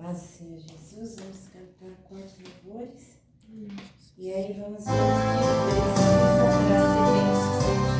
Paz do Senhor Jesus, vamos cantar 4 louvores. E aí vamos ver o que precisa para ser bem sucedido.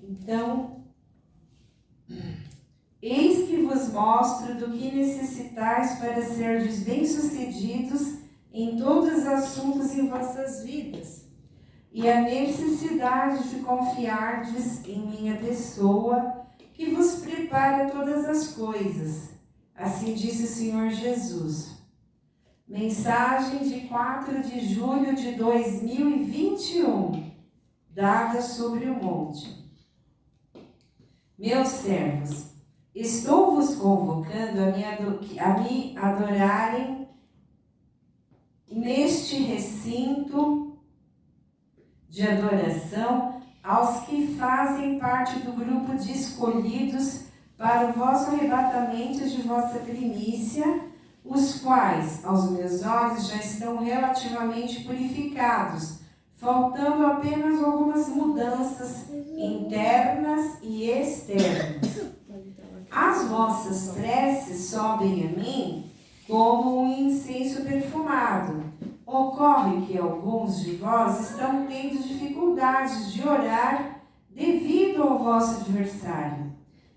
Então, eis que vos mostro do que necessitais para serdes bem-sucedidos em todos os assuntos em vossas vidas, e a necessidade de confiardes em minha pessoa, que vos prepara todas as coisas. Assim disse o Senhor Jesus. Mensagem de 4 de julho de 2021, dada sobre o monte. Meus servos, estou vos convocando a me adorarem neste recinto de adoração aos que fazem parte do grupo de escolhidos para o vosso arrebatamento de vossa primícia, os quais, aos meus olhos, já estão relativamente purificados, faltando apenas algumas mudanças internas e externas. As vossas preces sobem a mim como um incenso perfumado. Ocorre que alguns de vós estão tendo dificuldades de orar devido ao vosso adversário.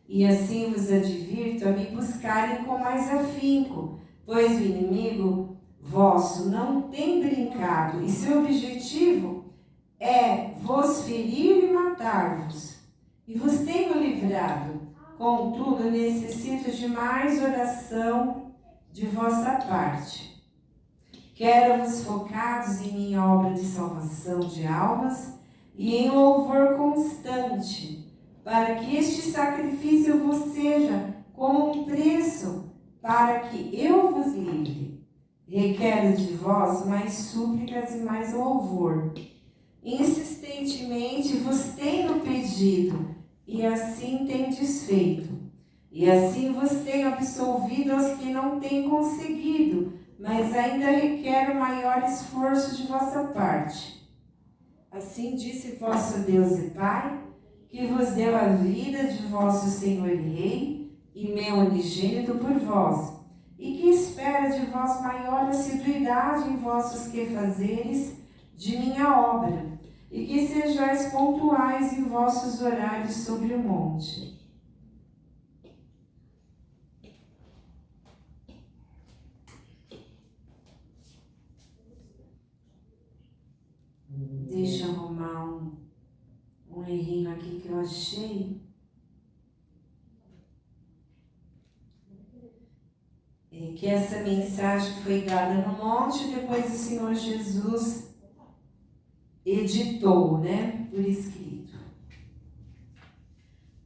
E assim vos advirto a me buscarem com mais afinco, pois o inimigo vosso não tem brincado, e seu objetivo é vos ferir e matar-vos. E vos tenho livrado. Contudo, necessito de mais oração de vossa parte. Quero-vos focados em minha obra de salvação de almas e em louvor constante, para que este sacrifício vos seja como um preço para que eu vos livre. Requero de vós mais súplicas e mais louvor. Insistentemente vos tenho pedido, e assim tendes feito. E assim vos tenho absolvido aos que não têm conseguido, mas ainda requer maior esforço de vossa parte. Assim disse vosso Deus e Pai, que vos deu a vida de vosso Senhor e Rei, e meu unigênito por vós, e que espera de vós maior assiduidade em vossos quefazeres de minha obra, e que sejais pontuais em vossos horários sobre o monte. Deixa eu arrumar um errinho aqui que eu achei. Que essa mensagem foi dada no monte, depois o Senhor Jesus editou, né, por escrito.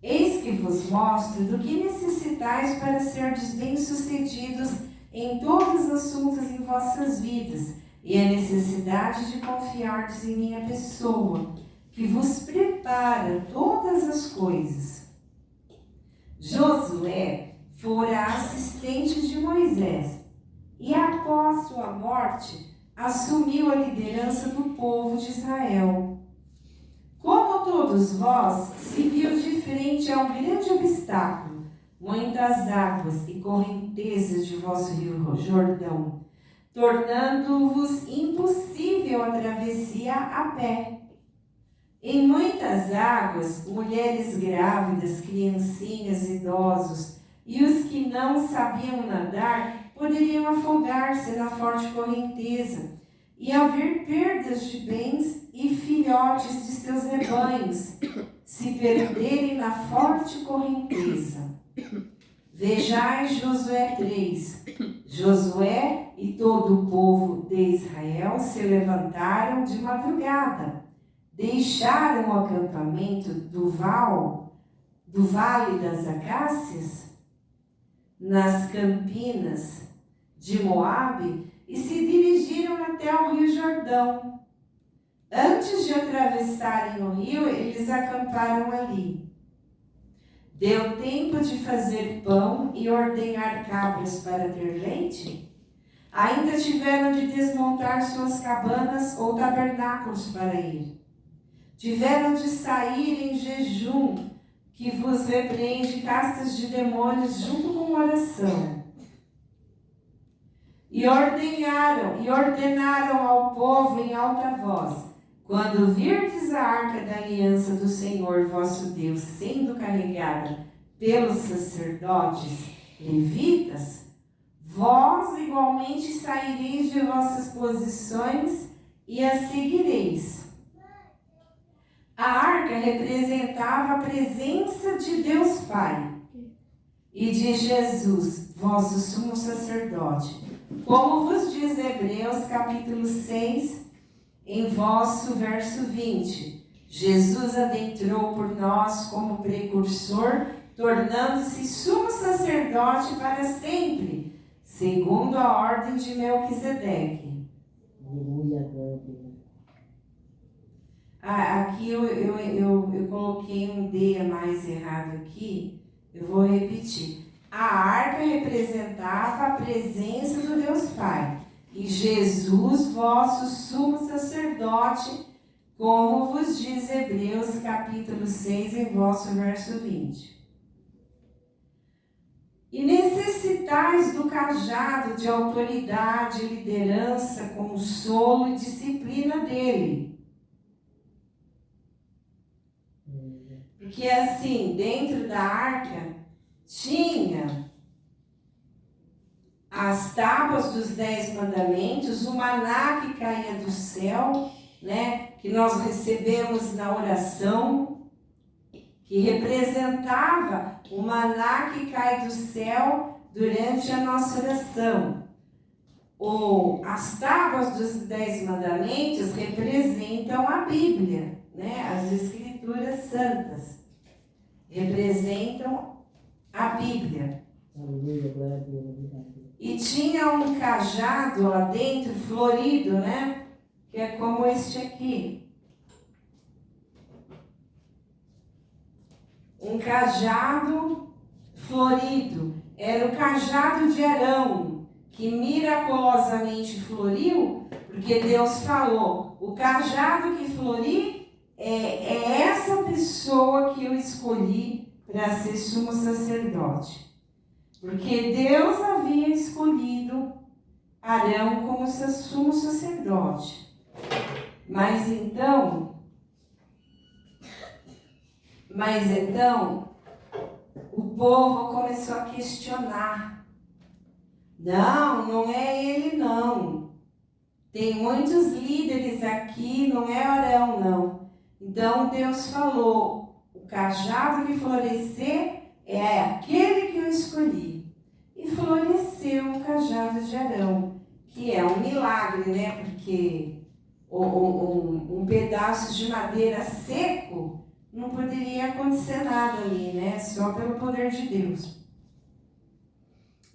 Eis que vos mostro do que necessitais para serdes bem-sucedidos em todos os assuntos em vossas vidas, e a necessidade de confiardes em minha pessoa, que vos prepara todas as coisas. Josué fora assistente de Moisés, e após sua morte, assumiu a liderança do povo de Israel. Como todos vós, se viu de frente a um grande obstáculo, muitas águas e correntezas de vosso rio Jordão, tornando-vos impossível a travessia a pé. Em muitas águas, mulheres grávidas, criancinhas, idosos e os que não sabiam nadar poderiam afogar-se na forte correnteza e haver perdas de bens e filhotes de seus rebanhos, se perderem na forte correnteza. Vejai Josué 3. Josué e todo o povo de Israel se levantaram de madrugada, deixaram o acampamento do Vale das Acácias, nas campinas de Moabe, e se dirigiram até o rio Jordão. Antes de atravessarem o rio, eles acamparam ali. Deu tempo de fazer pão e ordenhar cabras para ter leite? Ainda tiveram de desmontar suas cabanas ou tabernáculos para ir. Tiveram de sair em jejum, que vos repreende castas de demônios junto com oração. E ordenaram ao povo em alta voz: quando virdes a arca da aliança do Senhor vosso Deus sendo carregada pelos sacerdotes levitas, vós igualmente saireis de vossas posições e a seguireis. A arca representava a presença de Deus Pai e de Jesus, vosso sumo sacerdote. Como vos diz Hebreus capítulo 6, em vosso verso 20, Jesus adentrou por nós como precursor, tornando-se sumo sacerdote para sempre, segundo a ordem de Melquisedeque. Aqui eu coloquei um D a mais errado aqui, eu vou repetir. A arca representava a presença do Deus Pai, e Jesus, vosso sumo sacerdote, como vos diz Hebreus capítulo 6, em vosso verso 20. E necessitais do cajado de autoridade, liderança, consolo e disciplina dele. Porque assim, dentro da arca, tinha as tábuas dos 10 mandamentos, o maná que caía do céu, né, que nós recebemos na oração, que representava o maná que cai do céu durante a nossa oração. As tábuas dos 10 mandamentos representam a Bíblia, né, as Escrituras Santas, representam a Bíblia. E tinha um cajado lá dentro, florido, né? Que é como este aqui. Um cajado florido. Era o cajado de Arão, que miraculosamente floriu, porque Deus falou: o cajado que florir é essa pessoa que eu escolhi para ser sumo sacerdote. Porque Deus havia escolhido Arão como seu sumo sacerdote. Mas então, o povo começou a questionar. Não é ele não. Tem muitos líderes aqui, não é Arão não. Então Deus falou: o cajado que florescer é aquele que eu escolhi. E floresceu o cajado de Arão, que é um milagre, né? Porque um pedaço de madeira seco, não poderia acontecer nada ali, né? Só pelo poder de Deus.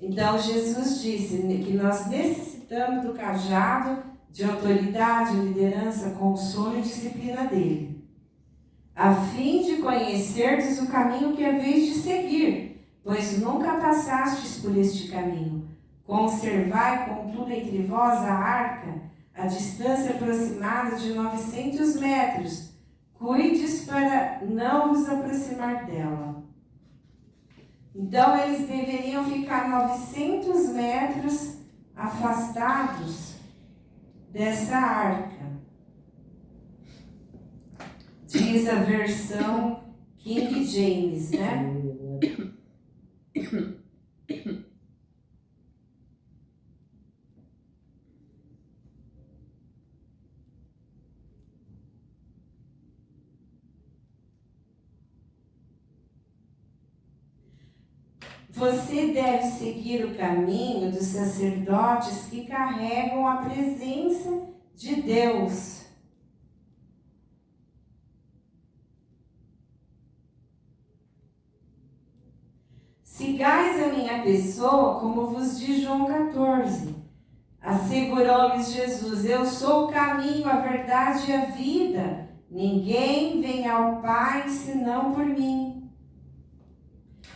Então Jesus disse que nós necessitamos do cajado de autoridade, liderança, consolo e disciplina dele, a fim de conhecerdes o caminho que é vez de seguir, pois nunca passastes por este caminho. Conservai, contudo, entre vós a arca, a distância aproximada de 900 metros. Cuides para não vos aproximar dela. Então, eles deveriam ficar 900 metros afastados dessa arca. Diz a versão King James, né? Você deve seguir o caminho dos sacerdotes que carregam a presença de Deus. Sigais a minha pessoa, como vos diz João 14. Assegurou-lhes Jesus: eu sou o caminho, a verdade e a vida. Ninguém vem ao Pai senão por mim.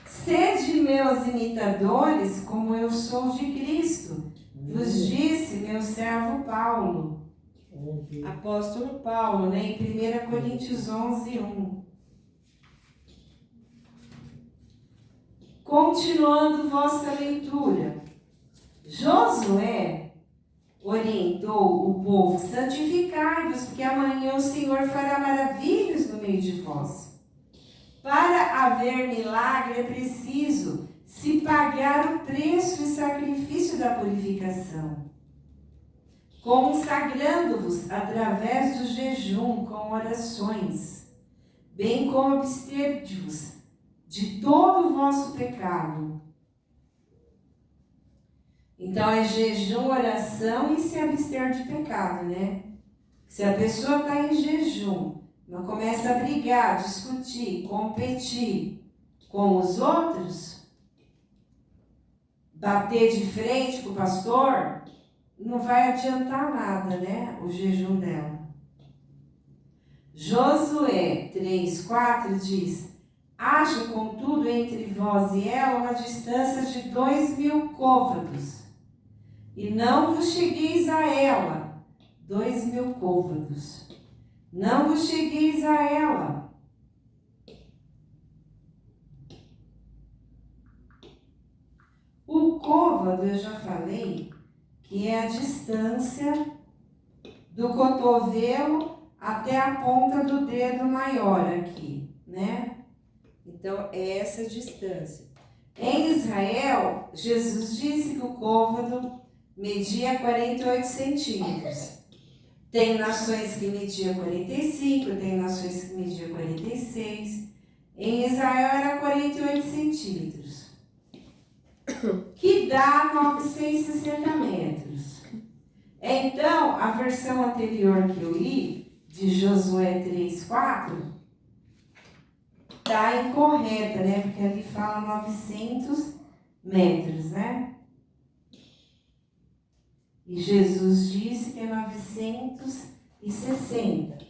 Sede meus imitadores, como eu sou de Cristo, vos disse meu servo Paulo. Apóstolo Paulo, né, em 1 Coríntios 11, 1. Continuando vossa leitura, Josué orientou o povo: santificai-vos, porque amanhã o Senhor fará maravilhas no meio de vós. Para haver milagre é preciso se pagar o preço e sacrifício da purificação, consagrando-vos através do jejum com orações, bem como abster-vos de todo o vosso pecado. Então é jejum, oração e se abster de pecado, né? Se a pessoa está em jejum, não começa a brigar, discutir, competir com os outros, bater de frente com o pastor, não vai adiantar nada, né? O jejum dela. Josué 3:4 diz: haja, contudo, entre vós e ela uma distância de 2.000 côvados, e não vos chegueis a ela. 2.000 côvados. Não vos chegueis a ela. O côvado, eu já falei, que é a distância do cotovelo até a ponta do dedo maior aqui, né? Então, é essa distância. Em Israel, Jesus disse que o côvado media 48 centímetros. Tem nações que mediam 45, tem nações que mediam 46. Em Israel era 48 centímetros, que dá 960 metros. Então, a versão anterior que eu li, de Josué 3:4, está incorreta, né? Porque ali fala 900 metros, né? E Jesus disse que é 960.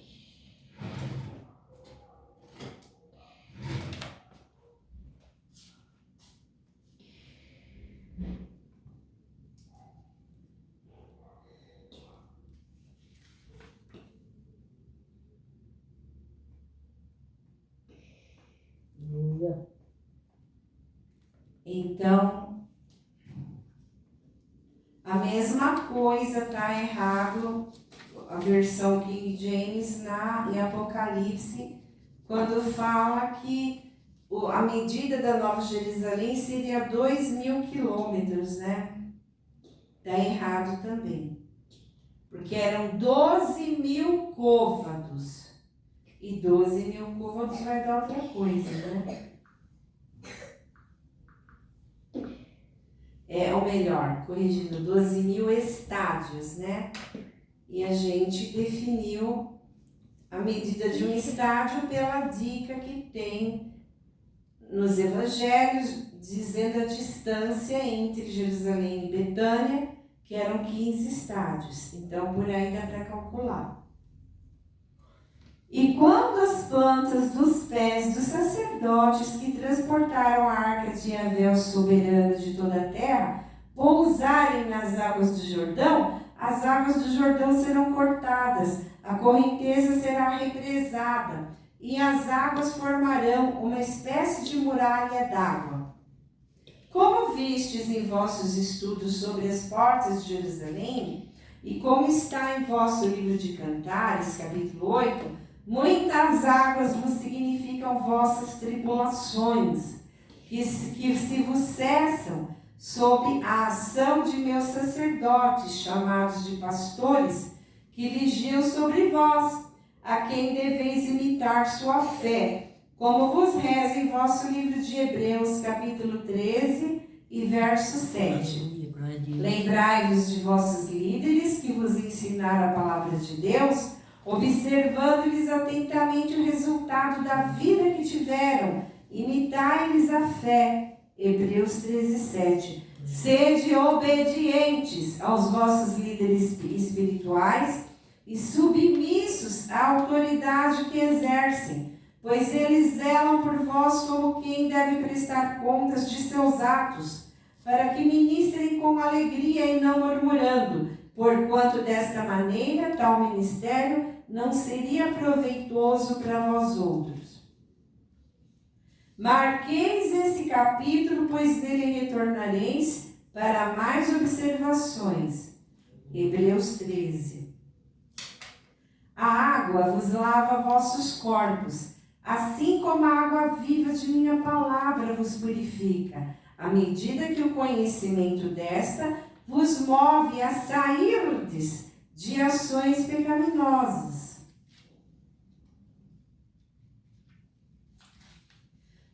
Então, a mesma coisa está errado, a versão King James em Apocalipse, quando fala que a medida da Nova Jerusalém seria 2.000 quilômetros, né? Está errado também, porque eram 12.000 côvados, e 12.000 côvados vai dar outra coisa, né? Ou melhor, corrigindo, 12.000 estádios, né? E a gente definiu a medida de um estádio pela dica que tem nos evangelhos, dizendo a distância entre Jerusalém e Betânia, que eram 15 estádios. Então, por aí dá para calcular. E quando as plantas dos pés dos sacerdotes que transportaram a arca de Yahvé, o soberano de toda a terra, pousarem nas águas do Jordão, as águas do Jordão serão cortadas, a correnteza será represada, e as águas formarão uma espécie de muralha d'água. Como vistes em vossos estudos sobre as portas de Jerusalém, e como está em vosso livro de Cantares, capítulo 8, muitas águas vos significam vossas tribulações, que se vos cessam sob a ação de meus sacerdotes, chamados de pastores, que vigiam sobre vós, a quem deveis imitar sua fé, como vos reza em vosso livro de Hebreus, capítulo 13 e verso 7. Lembrai-vos de vossos líderes que vos ensinaram a palavra de Deus, observando-lhes atentamente o resultado da vida que tiveram, imitai-lhes a fé. Hebreus 13, 7. Sede obedientes aos vossos líderes espirituais e submissos à autoridade que exercem, pois eles zelam por vós como quem deve prestar contas de seus atos, para que ministrem com alegria e não murmurando, porquanto desta maneira tal ministério não seria proveitoso para vós outros. Marqueis esse capítulo, pois nele retornareis para mais observações. Hebreus 13. A água vos lava vossos corpos, assim como a água viva de minha palavra vos purifica, à medida que o conhecimento desta vos move a sairdes de ações pecaminosas.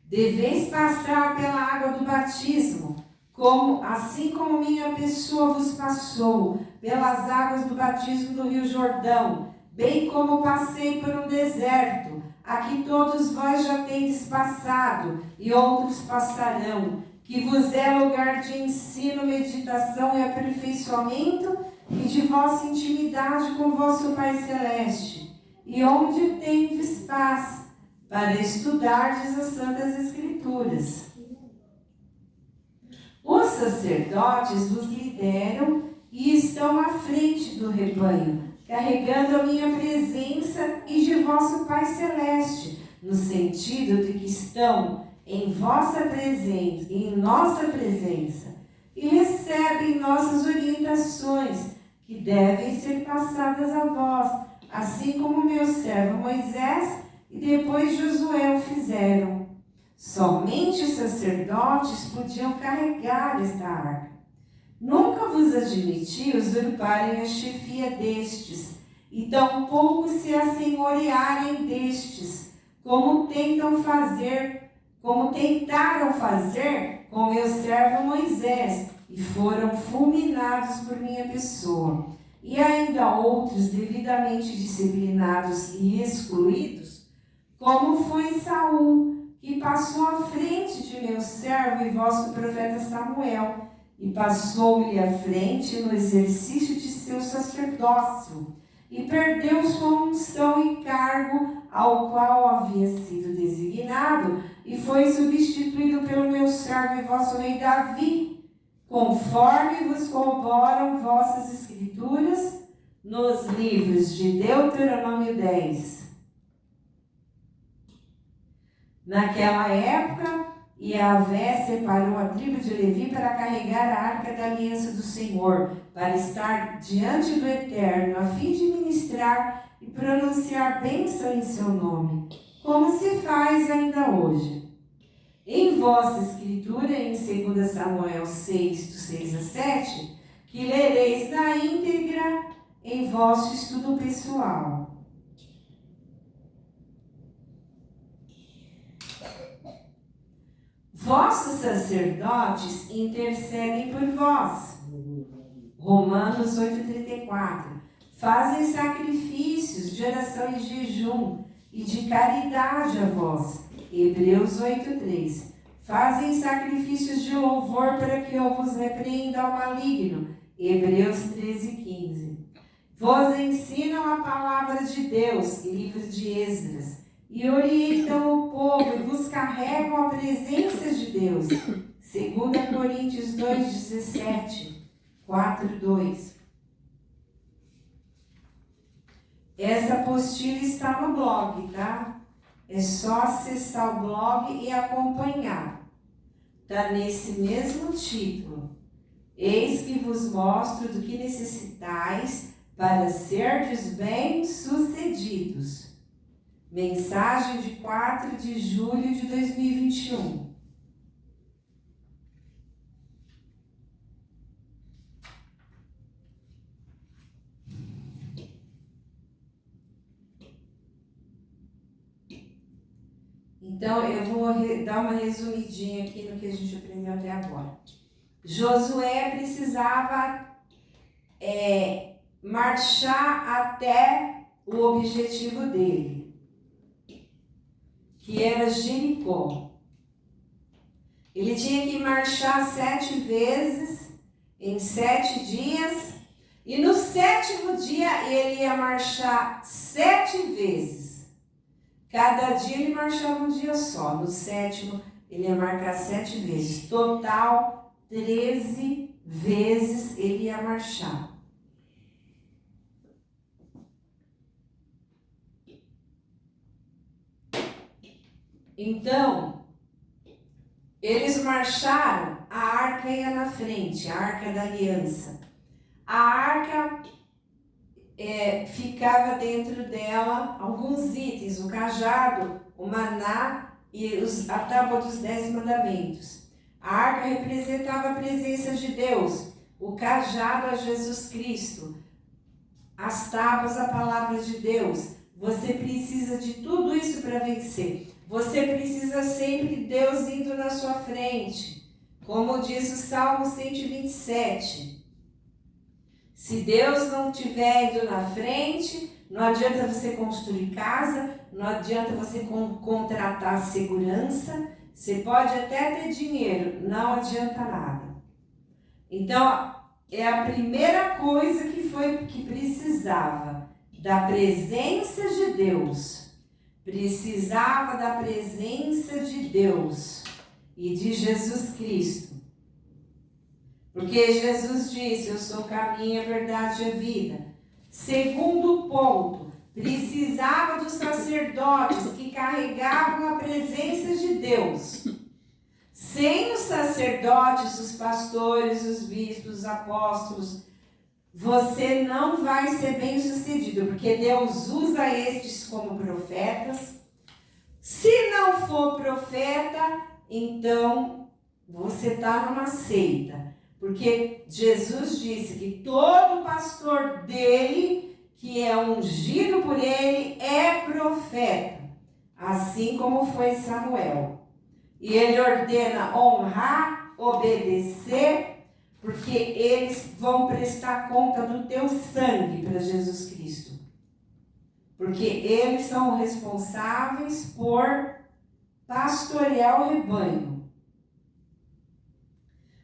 Deveis passar pela água do batismo, assim como minha pessoa vos passou pelas águas do batismo do Rio Jordão, bem como passei por um deserto, a que todos vós já tendes passado, e outros passarão, que vos é lugar de ensino, meditação e aperfeiçoamento, e de vossa intimidade com vosso Pai Celeste, e onde tendes paz, para estudardes as Santas Escrituras. Os sacerdotes vos lideram e estão à frente do rebanho, carregando a minha presença e de vosso Pai Celeste, no sentido de que estão em vossa presença e em nossa presença, e recebem nossas orientações, que devem ser passadas a vós, assim como meu servo Moisés e depois Josué o fizeram. Somente os sacerdotes podiam carregar esta arca. Nunca vos admiti usurparem a chefia destes, e tampouco se assenhorearem destes, como tentaram fazer com meu servo Moisés, e foram fulminados por minha pessoa. E ainda outros devidamente disciplinados e excluídos, como foi Saul, que passou à frente de meu servo e vosso profeta Samuel, e passou-lhe à frente no exercício de seu sacerdócio, e perdeu sua unção e cargo ao qual havia sido designado, e foi substituído pelo meu servo e vosso rei Davi, conforme vos corroboram vossas escrituras nos livros de Deuteronômio 10. Naquela época, Yahvé separou a tribo de Levi para carregar a arca da aliança do Senhor, para estar diante do Eterno, a fim de ministrar e pronunciar bênção em seu nome, como se faz ainda hoje. Em vossa escritura, em 2 Samuel 6, do 6 a 7, que lereis na íntegra em vosso estudo pessoal. Vossos sacerdotes intercedem por vós. Romanos 8,34. fazem sacrifícios de oração e jejum e de caridade a vós. Hebreus 8:3. Fazem sacrifícios de louvor para que eu vos repreenda ao maligno. Hebreus 13:15. Vos ensinam a palavra de Deus, livro de Esdras, e orientam o povo e vos carregam a presença de Deus. 2 Coríntios 2:17, 4:2. Essa apostila está no blog, tá? É só acessar o blog e acompanhar. Está nesse mesmo título. Eis que vos mostro do que necessitais para serdes bem-sucedidos. Mensagem de 4 de julho de 2021. Então, eu vou dar uma resumidinha aqui no que a gente aprendeu até agora. Josué precisava marchar até o objetivo dele, que era Jericó. Ele tinha que marchar 7 vezes, em 7 dias, e no 7º dia ele ia marchar 7 vezes. Cada dia ele marchava um dia só. No 7º, ele ia marcar 7 vezes. Total, 13 vezes ele ia marchar. Então, eles marcharam, a arca ia na frente, a arca da aliança. A arca ficava dentro dela alguns itens, o cajado, o maná e a tábua dos 10 mandamentos. A arca representava a presença de Deus, o cajado a Jesus Cristo, as tábuas a palavra de Deus. Você precisa de tudo isso para vencer. Você precisa sempre de Deus indo na sua frente, como diz o Salmo 127. Se Deus não estiver indo na frente, não adianta você construir casa, não adianta você contratar segurança, você pode até ter dinheiro, não adianta nada. Então, é a primeira coisa que precisava, da presença de Deus. Precisava da presença de Deus e de Jesus Cristo. Porque Jesus disse, eu sou o caminho, a verdade e a vida. Segundo ponto, precisava dos sacerdotes que carregavam a presença de Deus. Sem os sacerdotes, os pastores, os bispos, os apóstolos, você não vai ser bem sucedido, porque Deus usa estes como profetas. Se não for profeta, então você está numa seita. Porque Jesus disse que todo pastor dele, que é ungido por ele, é profeta. Assim como foi Samuel. E ele ordena honrar, obedecer, porque eles vão prestar conta do teu sangue para Jesus Cristo. Porque eles são responsáveis por pastorear o rebanho.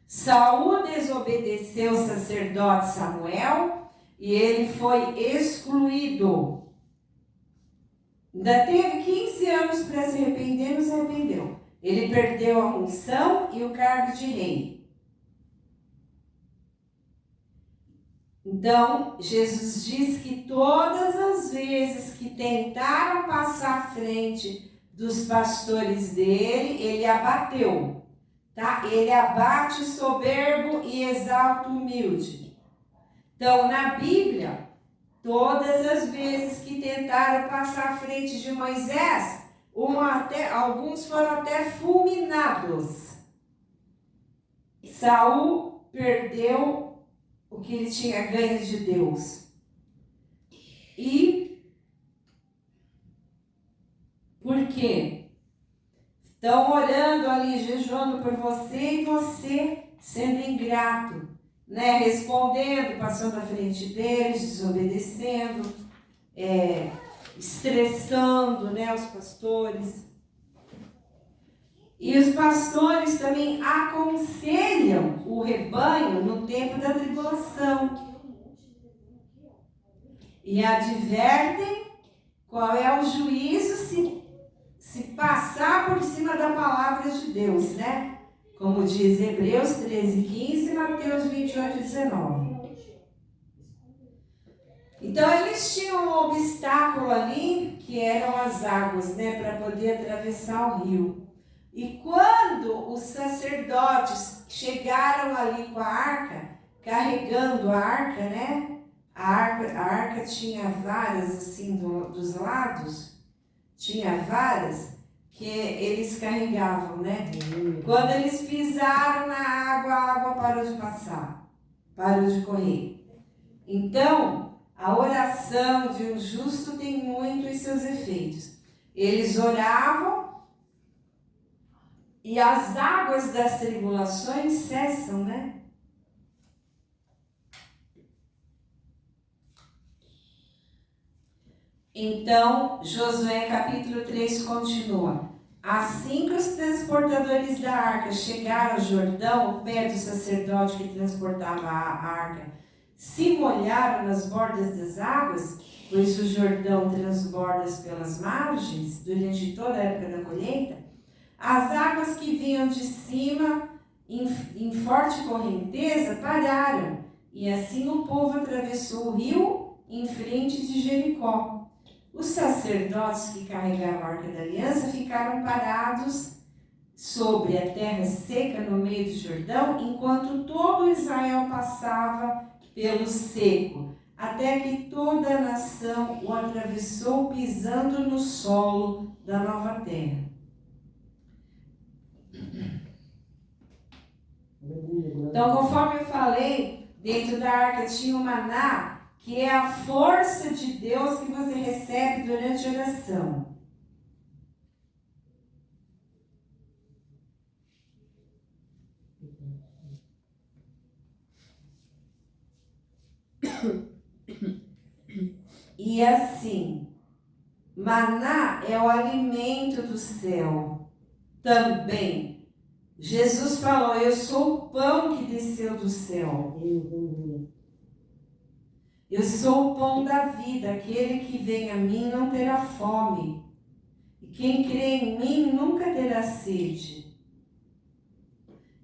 Saul desobedeceu o sacerdote Samuel e ele foi excluído. Ainda teve 15 anos para se arrepender, não se arrependeu. Ele perdeu a unção e o cargo de rei. Então, Jesus diz que todas as vezes que tentaram passar à frente dos pastores dele, ele abateu. Tá? Ele abate o soberbo e exalta o humilde. Então, na Bíblia, todas as vezes que tentaram passar à frente de Moisés, alguns foram até fulminados. Saul perdeu o que ele tinha ganho de Deus. E por quê? Estão orando ali, jejuando por você e você sendo ingrato. né, respondendo, passando à frente deles, desobedecendo, estressando, né, os pastores. E os pastores também aconselham o rebanho no tempo da tribulação. E advertem qual é o juízo se passar por cima da palavra de Deus, né? Como diz Hebreus 13:15 e Mateus 28:19. Então, eles tinham um obstáculo ali, que eram as águas, né? Para poder atravessar o rio. E quando os sacerdotes chegaram ali com a arca, carregando a arca, né? A arca tinha varas assim dos lados, tinha varas que eles carregavam, né? Quando eles pisaram na água, a água parou de passar, parou de correr. Então, a oração de um justo tem muitos seus efeitos. Eles oravam e as águas das tribulações cessam, né? Então, Josué capítulo 3 continua. Assim que os transportadores da arca chegaram ao Jordão, o pé do sacerdote que transportava a arca, se molharam nas bordas das águas, pois o Jordão transborda pelas margens durante toda a época da colheita. As águas que vinham de cima, em forte correnteza, pararam, e assim o povo atravessou o rio em frente de Jericó. Os sacerdotes que carregavam a Arca da Aliança ficaram parados sobre a terra seca no meio do Jordão, enquanto todo Israel passava pelo seco, até que toda a nação o atravessou pisando no solo da nova terra. Então, conforme eu falei, dentro da arca tinha o maná, que é a força de Deus que você recebe durante a oração. E assim, maná é o alimento do céu. Também, Jesus falou, eu sou o pão que desceu do céu. Eu sou o pão da vida, aquele que vem a mim não terá fome, e quem crê em mim nunca terá sede.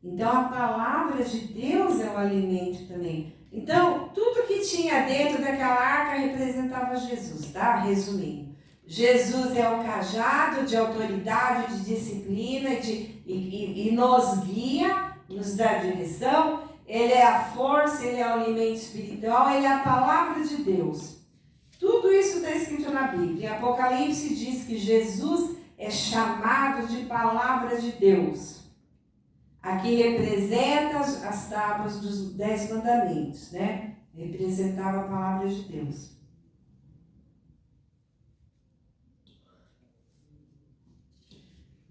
Então a palavra de Deus é o alimento também. Então tudo que tinha dentro daquela arca representava Jesus, tá? Resumindo. Jesus é o cajado de autoridade, de disciplina e nos guia, nos dá direção. Ele é a força, ele é o alimento espiritual, ele é a palavra de Deus. Tudo isso está escrito na Bíblia. Em Apocalipse diz que Jesus é chamado de palavra de Deus. Aqui representa as tábuas dos 10 mandamentos, né? Representava a palavra de Deus.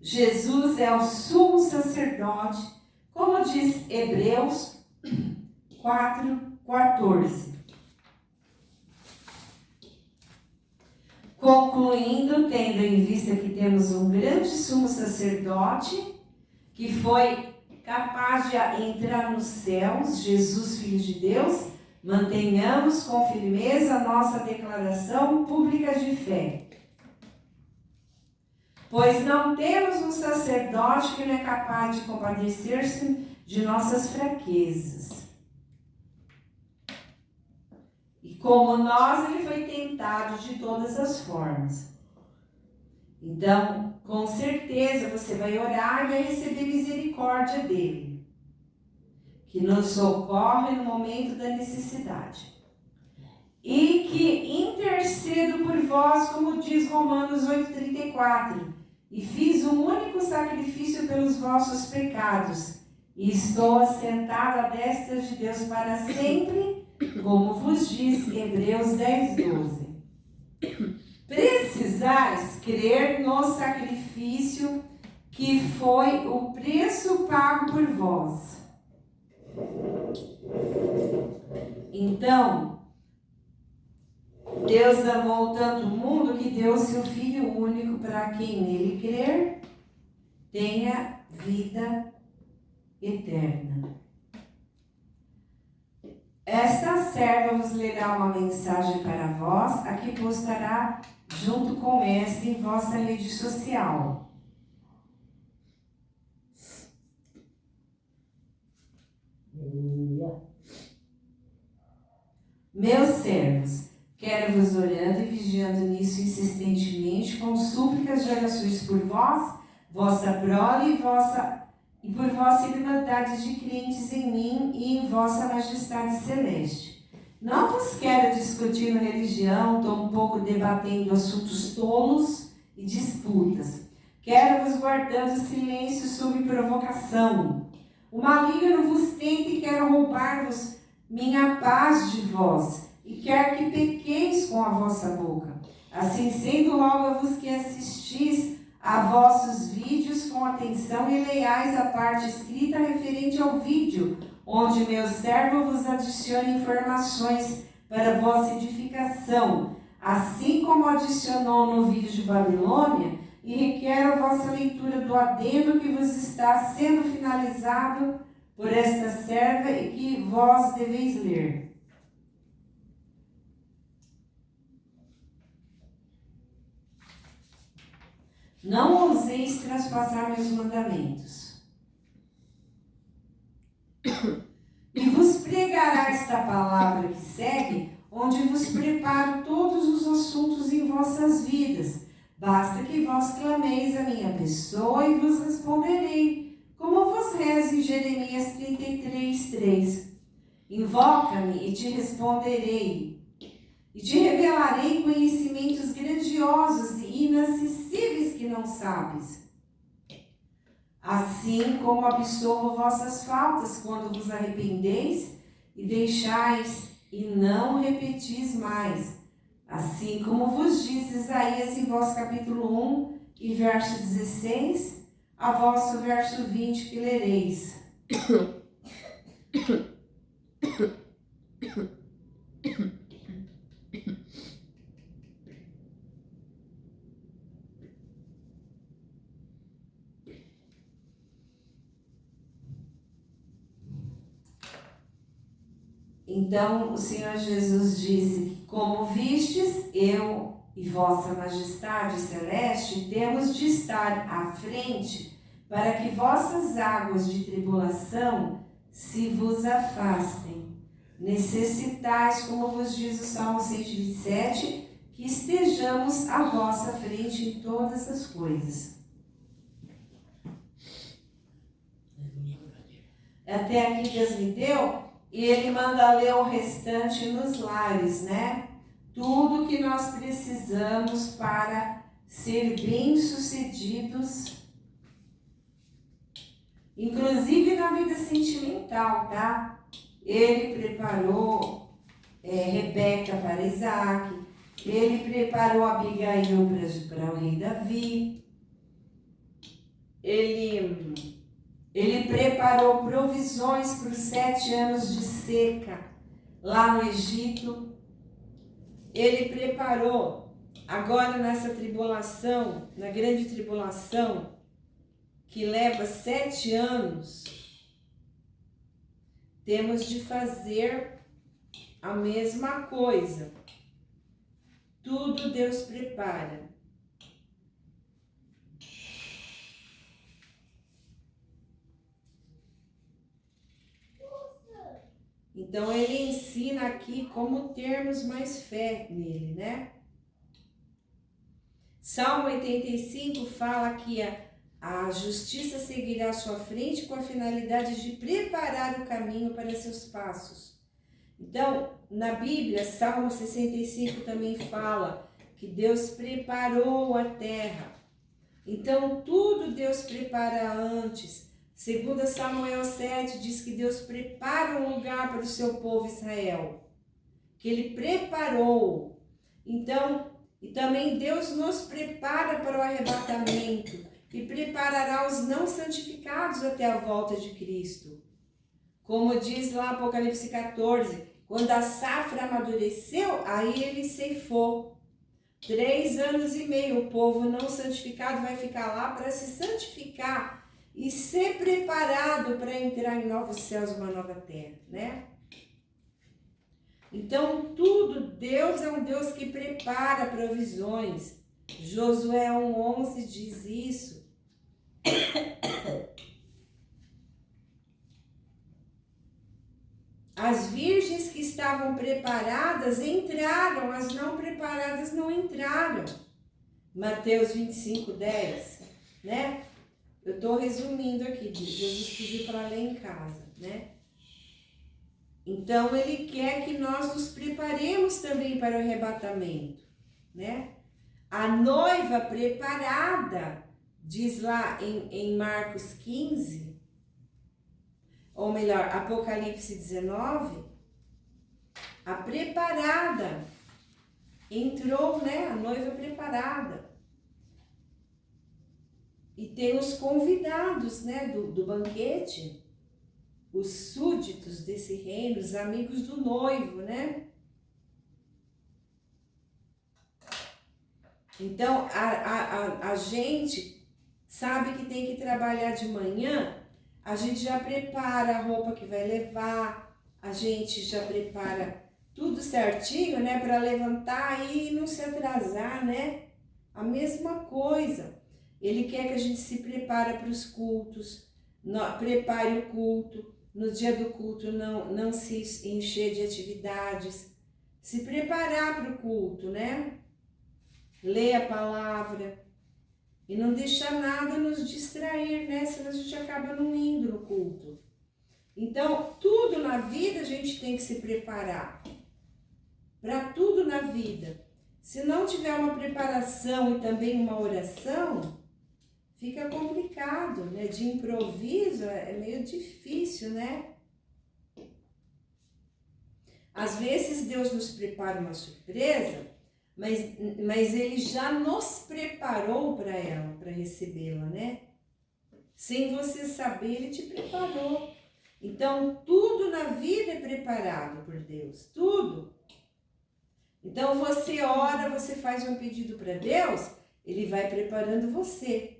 Jesus é o sumo sacerdote, como diz Hebreus 4:14. Concluindo, tendo em vista que temos um grande sumo sacerdote, que foi capaz de entrar nos céus, Jesus, Filho de Deus, mantenhamos com firmeza a nossa declaração pública de fé. Pois não temos um sacerdote que não é capaz de compadecer-se de nossas fraquezas. E como nós, ele foi tentado de todas as formas. Então, com certeza, você vai orar e vai receber misericórdia dele, que nos socorre no momento da necessidade. E que intercedo por vós, como diz Romanos 8:34, e fiz um único sacrifício pelos vossos pecados, e estou assentado à destra de Deus para sempre, como vos diz Hebreus 10:12. Precisais crer no sacrifício que foi o preço pago por vós. Então, Deus amou tanto o mundo que deu seu Filho único para quem nele crer tenha vida eterna. Esta serva vos lerá uma mensagem para vós, a que postará junto com esta em vossa rede social. Meus servos, quero-vos orando e vigiando nisso insistentemente, com súplicas de orações por vós, vossa prole e por vossa irmandade de crentes em mim e em vossa majestade celeste. Não vos quero discutir religião, tampouco debatendo assuntos tolos e disputas. Quero-vos guardando silêncio sob provocação. O maligno vos tenta e quer roubar-vos minha paz de vós, e quer que pequeis com a vossa boca. Assim sendo, rogo-vos que assistis a vossos vídeos com atenção e leiais a parte escrita referente ao vídeo, onde meu servo vos adiciona informações para vossa edificação, assim como adicionou no vídeo de Babilônia, e requero a vossa leitura do adendo que vos está sendo finalizado por esta serva e que vós deveis ler. Não ouseis traspassar meus mandamentos. E vos pregará esta palavra que segue, onde vos preparo todos os assuntos em vossas vidas. Basta que vós clameis a minha pessoa e vos responderei, como vos reza em Jeremias 33:3. Invoca-me e te responderei, e te revelarei conhecimentos grandiosos e inacessíveis que não sabes. Assim como absolvo vossas faltas quando vos arrependeis e deixais e não repetis mais. Assim como vos diz Isaías em vosso capítulo 1 e verso 16, a vosso verso 20 que lereis. Então o Senhor Jesus disse que, como vistes, eu e vossa majestade celeste temos de estar à frente para que vossas águas de tribulação se vos afastem. Necessitais, como vos diz o Salmo 127, que estejamos à vossa frente em todas as coisas. Até aqui Deus me deu, e Ele manda ler o restante nos lares, né? Tudo que nós precisamos para ser bem-sucedidos, inclusive na vida sentimental, tá? Ele preparou Rebeca para Isaac, ele preparou Abigail para o rei Davi, ele preparou provisões para os 7 anos de seca lá no Egito. Ele preparou agora nessa tribulação, na grande tribulação, que leva 7 anos, temos de fazer a mesma coisa. Tudo Deus prepara. Então ele ensina aqui como termos mais fé nele, né? Salmo 85 fala que a justiça seguirá à sua frente com a finalidade de preparar o caminho para seus passos. Então, na Bíblia, Salmo 65 também fala que Deus preparou a terra. Então, tudo Deus prepara antes. Segundo Samuel 7, diz que Deus prepara um lugar para o seu povo Israel. Que Ele preparou. Então, e também Deus nos prepara para o arrebatamento e preparará os não santificados até a volta de Cristo. Como diz lá Apocalipse 14, quando a safra amadureceu, aí ele ceifou. 3 anos e meio, o povo não santificado vai ficar lá para se santificar e ser preparado para entrar em novos céus e uma nova terra, né? Então, tudo, Deus é um Deus que prepara provisões. Josué 1,11 diz isso. As virgens que estavam preparadas entraram, as não preparadas não entraram. Mateus 25:10, né? Eu estou resumindo aqui, Jesus pediu para ler em casa, né? Então, ele quer que nós nos preparemos também para o arrebatamento, né? A noiva preparada, diz lá em Marcos 15, ou melhor, Apocalipse 19, a preparada entrou, né? A noiva preparada. E tem os convidados, né, do banquete, os súditos desse reino, os amigos do noivo, né? Então, a gente sabe que tem que trabalhar de manhã, a gente já prepara a roupa que vai levar, a gente já prepara tudo certinho, né, para levantar e não se atrasar, né? A mesma coisa. Ele quer que a gente se prepare para os cultos, prepare o culto, no dia do culto não se encher de atividades, se preparar para o culto, né? Ler a palavra e não deixar nada nos distrair, né? Senão a gente acaba não indo no culto. Então, tudo na vida a gente tem que se preparar. Para tudo na vida. Se não tiver uma preparação e também uma oração, fica complicado, né? De improviso é meio difícil, né? Às vezes Deus nos prepara uma surpresa, mas Ele já nos preparou para ela, para recebê-la, né? Sem você saber, Ele te preparou. Então, tudo na vida é preparado por Deus, tudo. Então, você ora, você faz um pedido para Deus, Ele vai preparando você.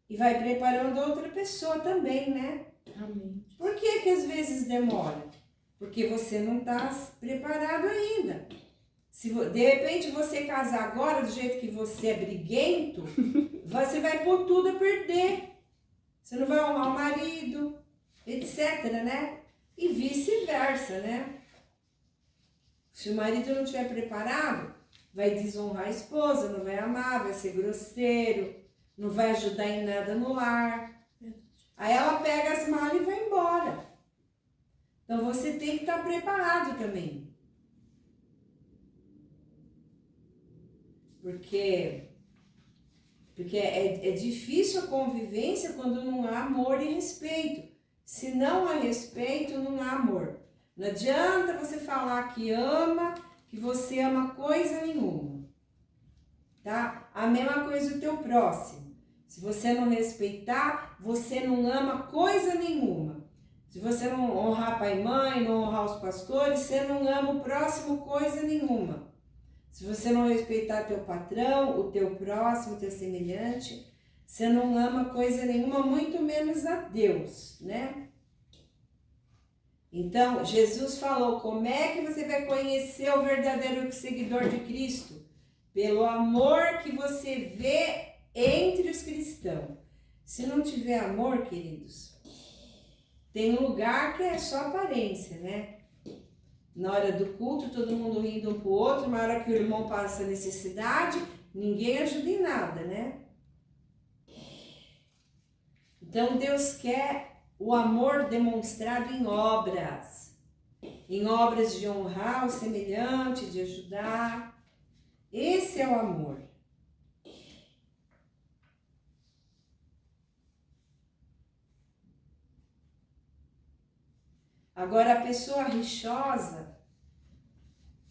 E vai preparando outra pessoa também, né? Amém. Por que às vezes demora? Porque você não está preparado ainda. Se de repente você casar agora do jeito que você é briguento, você vai pôr tudo a perder. Você não vai arrumar um marido, etc, né? E vice-versa, né? Se o marido não estiver preparado, vai desonrar a esposa, não vai amar, vai ser grosseiro, não vai ajudar em nada no lar. Aí ela pega as malas e vai embora. Então você tem que estar preparado também. Porque é difícil a convivência quando não há amor e respeito. Se não há respeito, não há amor. Não adianta você falar que você ama coisa nenhuma. Tá? A mesma coisa o teu próximo. Se você não respeitar, você não ama coisa nenhuma. Se você não honrar pai e mãe, não honrar os pastores, você não ama o próximo coisa nenhuma. Se você não respeitar teu patrão, o teu próximo, o teu semelhante, você não ama coisa nenhuma, muito menos a Deus, né? Então, Jesus falou, como é que você vai conhecer o verdadeiro seguidor de Cristo? Pelo amor que você vê entre os cristãos. Se não tiver amor, queridos, tem um lugar que é só aparência, né? Na hora do culto, todo mundo rindo um pro outro, na hora que o irmão passa necessidade, ninguém ajuda em nada, né? Então, Deus quer o amor demonstrado em obras de honrar o semelhante, de ajudar. Esse é o amor. Agora, a pessoa rixosa,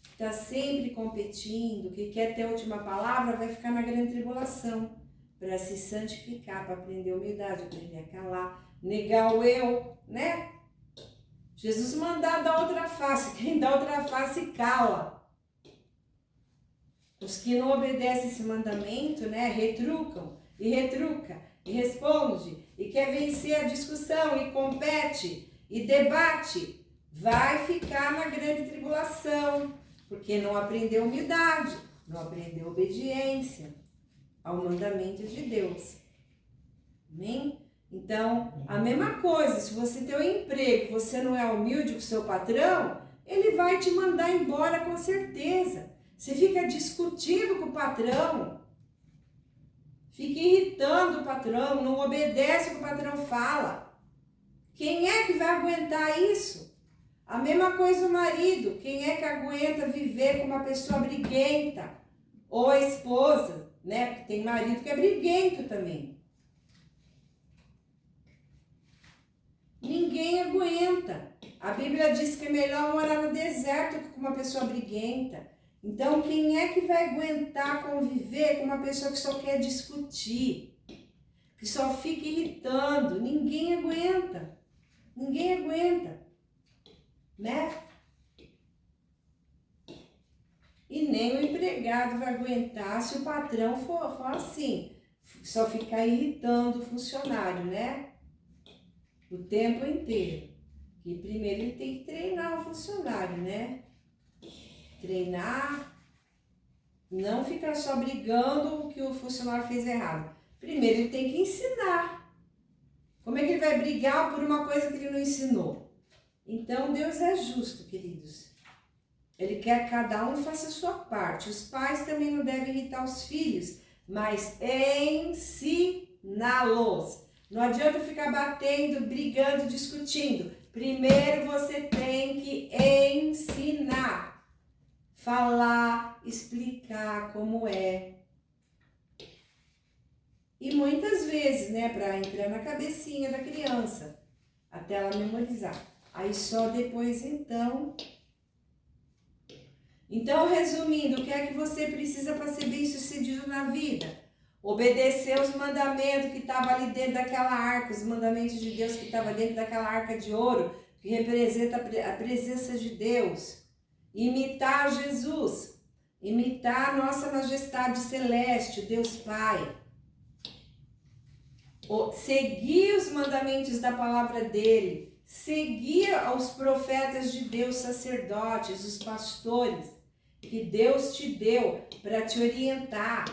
que está sempre competindo, que quer ter a última palavra, vai ficar na grande tribulação, para se santificar, para aprender humildade, aprender a calar, negar o eu, né? Jesus mandar dar outra face, quem dá outra face cala. Os que não obedecem esse mandamento, né, retrucam e retruca e responde e quer vencer a discussão e compete e debate, vai ficar na grande tribulação, porque não aprendeu humildade, não aprendeu obediência ao mandamento de Deus. Amém? Então, a mesma coisa, se você tem um emprego, você não é humilde com o seu patrão, ele vai te mandar embora com certeza. Você fica discutindo com o patrão, fica irritando o patrão, não obedece o que o patrão fala. Quem é que vai aguentar isso? A mesma coisa o marido, quem é que aguenta viver com uma pessoa briguenta? Ou a esposa, né? Porque tem marido que é briguento também. Ninguém aguenta. A Bíblia diz que é melhor morar no deserto que com uma pessoa briguenta. Então, quem é que vai aguentar conviver com uma pessoa que só quer discutir, que só fica irritando? Ninguém aguenta. Ninguém aguenta, né? E nem o empregado vai aguentar se o patrão for assim, só ficar irritando o funcionário, né? O tempo inteiro. E primeiro ele tem que treinar o funcionário, né? Treinar, não ficar só brigando o que o funcionário fez errado. Primeiro ele tem que ensinar. Como é que ele vai brigar por uma coisa que ele não ensinou? Então Deus é justo, queridos. Ele quer que cada um faça a sua parte. Os pais também não devem irritar os filhos, mas ensiná-los. Não adianta ficar batendo, brigando, discutindo. Primeiro você tem que ensinar. Falar, explicar como é. E muitas vezes, né, para entrar na cabecinha da criança, até ela memorizar. Aí só depois então. Então, resumindo, o que é que você precisa para ser bem-sucedido na vida? Obedecer os mandamentos que estavam ali dentro daquela arca, os mandamentos de Deus que estavam dentro daquela arca de ouro, que representa a presença de Deus. Imitar Jesus, imitar a nossa majestade celeste, Deus Pai. Seguir os mandamentos da palavra dele, seguir os profetas de Deus, sacerdotes, os pastores que Deus te deu para te orientar.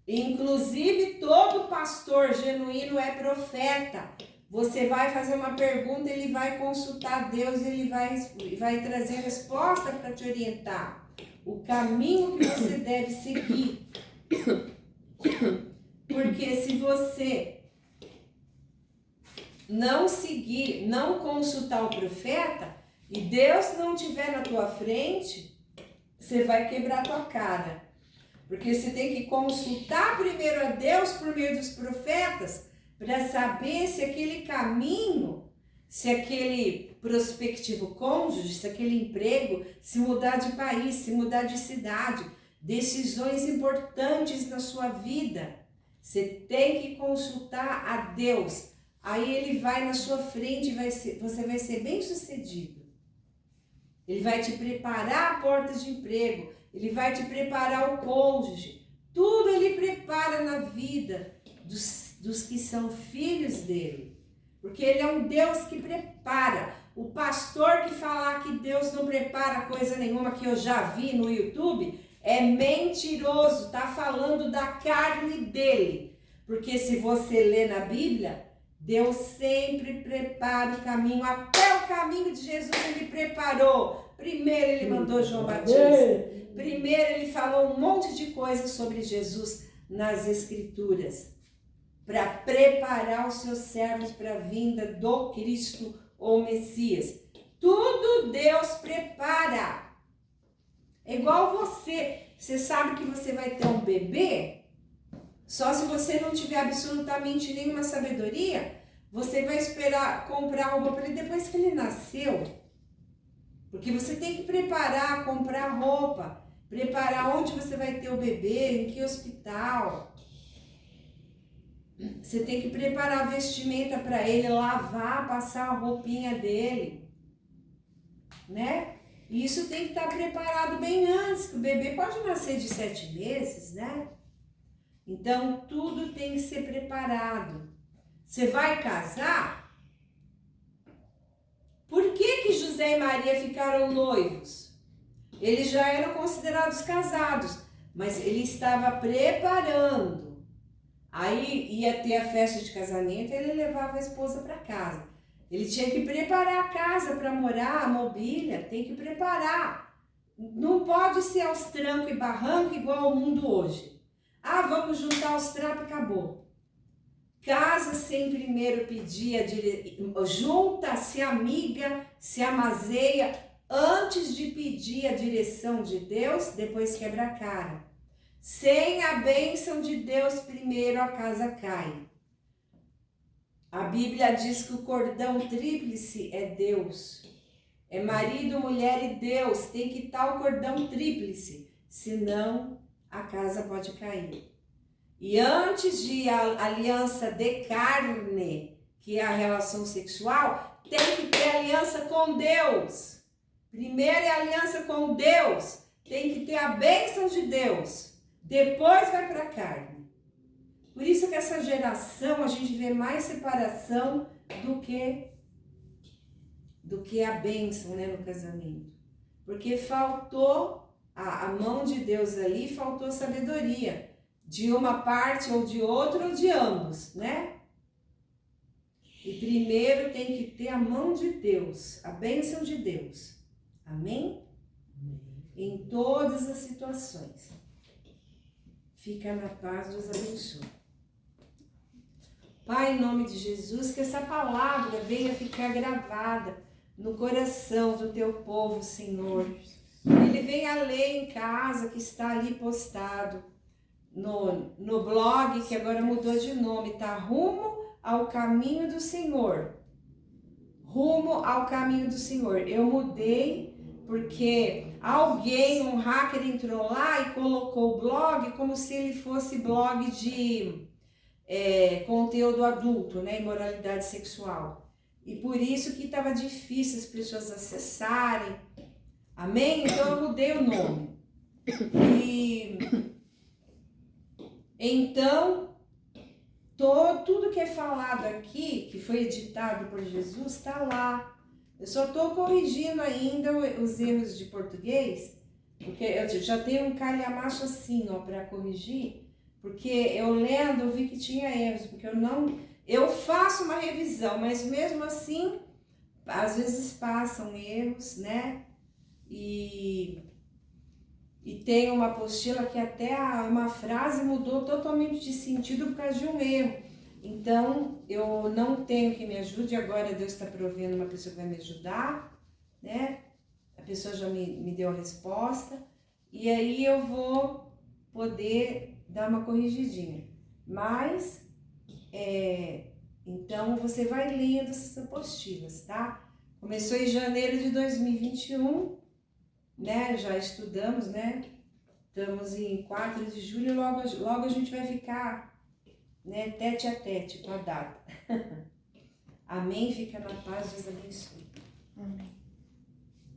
Inclusive, todo pastor genuíno é profeta. Você vai fazer uma pergunta, ele vai consultar Deus, ele vai trazer resposta para te orientar. O caminho que você deve seguir. Porque se você não seguir, não consultar o profeta, e Deus não estiver na tua frente, você vai quebrar a tua cara. Porque você tem que consultar primeiro a Deus por meio dos profetas, para saber se aquele caminho, se aquele prospectivo cônjuge, se aquele emprego, se mudar de país, se mudar de cidade, decisões importantes na sua vida, você tem que consultar a Deus. Aí ele vai na sua frente e você vai ser bem sucedido. Ele vai te preparar a porta de emprego, ele vai te preparar o cônjuge. Tudo ele prepara na vida dos que são filhos dele. Porque ele é um Deus que prepara. O pastor que falar que Deus não prepara coisa nenhuma, que eu já vi no YouTube, é mentiroso, tá falando da carne dele. Porque se você lê na Bíblia, Deus sempre prepara o caminho, até o caminho de Jesus ele preparou. Primeiro ele mandou João Batista. Primeiro ele falou um monte de coisas sobre Jesus nas Escrituras, para preparar os seus servos para a vinda do Cristo ou Messias. Tudo Deus prepara. É igual você. Você sabe que você vai ter um bebê? Só se você não tiver absolutamente nenhuma sabedoria, você vai esperar comprar roupa para ele depois que ele nasceu. Porque você tem que preparar, comprar roupa, preparar onde você vai ter o bebê, em que hospital. Você tem que preparar a vestimenta para ele, lavar, passar a roupinha dele, né? E isso tem que estar preparado bem antes, que o bebê pode nascer de 7 meses, né? Então, tudo tem que ser preparado. Você vai casar? Por que José e Maria ficaram noivos? Eles já eram considerados casados, mas ele estava preparando. Aí ia ter a festa de casamento, ele levava a esposa para casa. Ele tinha que preparar a casa para morar, a mobília, tem que preparar. Não pode ser aos trancos e barrancos igual ao mundo hoje. Ah, vamos juntar os trapos e acabou. Casa sem primeiro pedir junta, se amiga, se amazeia, antes de pedir a direção de Deus, depois quebra a cara. Sem a bênção de Deus, primeiro a casa cai. A Bíblia diz que o cordão tríplice é Deus. É marido, mulher e Deus. Tem que estar o cordão tríplice, senão a casa pode cair. E antes de a aliança de carne, que é a relação sexual, tem que ter aliança com Deus. Primeiro é a aliança com Deus. Tem que ter a bênção de Deus. Depois vai para a carne. Por isso que essa geração a gente vê mais separação do que a bênção, né, no casamento. Porque faltou a mão de Deus ali, faltou sabedoria. De uma parte ou de outra ou de ambos, né? E primeiro tem que ter a mão de Deus, a bênção de Deus. Amém? Em todas as situações. Fica na paz, Deus abençoe. Pai, em nome de Jesus, que essa palavra venha ficar gravada no coração do teu povo, Senhor. Ele venha ler em casa, que está ali postado no blog, que agora mudou de nome, tá? Rumo ao caminho do Senhor. Rumo ao caminho do Senhor. Eu mudei porque alguém, um hacker, entrou lá e colocou o blog como se ele fosse blog de conteúdo adulto, né? Imoralidade sexual. E por isso que estava difícil as pessoas acessarem. Amém? Então eu mudei o nome. E então, tudo que é falado aqui, que foi editado por Jesus, está lá. Eu só estou corrigindo ainda os erros de português, porque eu já tenho um calhamaço assim, ó, para corrigir, porque eu lendo eu vi que tinha erros, porque eu faço uma revisão, mas mesmo assim, às vezes passam erros, né? E tem uma apostila que até uma frase mudou totalmente de sentido por causa de um erro. Então, eu não tenho quem me ajude, agora Deus está provendo uma pessoa que vai me ajudar, né? A pessoa já me deu a resposta, e aí eu vou poder dar uma corrigidinha. Mas, então, você vai lendo essas apostilas, tá? Começou em janeiro de 2021, né? Já estudamos, né? Estamos em 4 de julho, logo a gente vai ficar, né, tete a tete com a data. Amém? Fica na paz, Deus abençoe. Amém.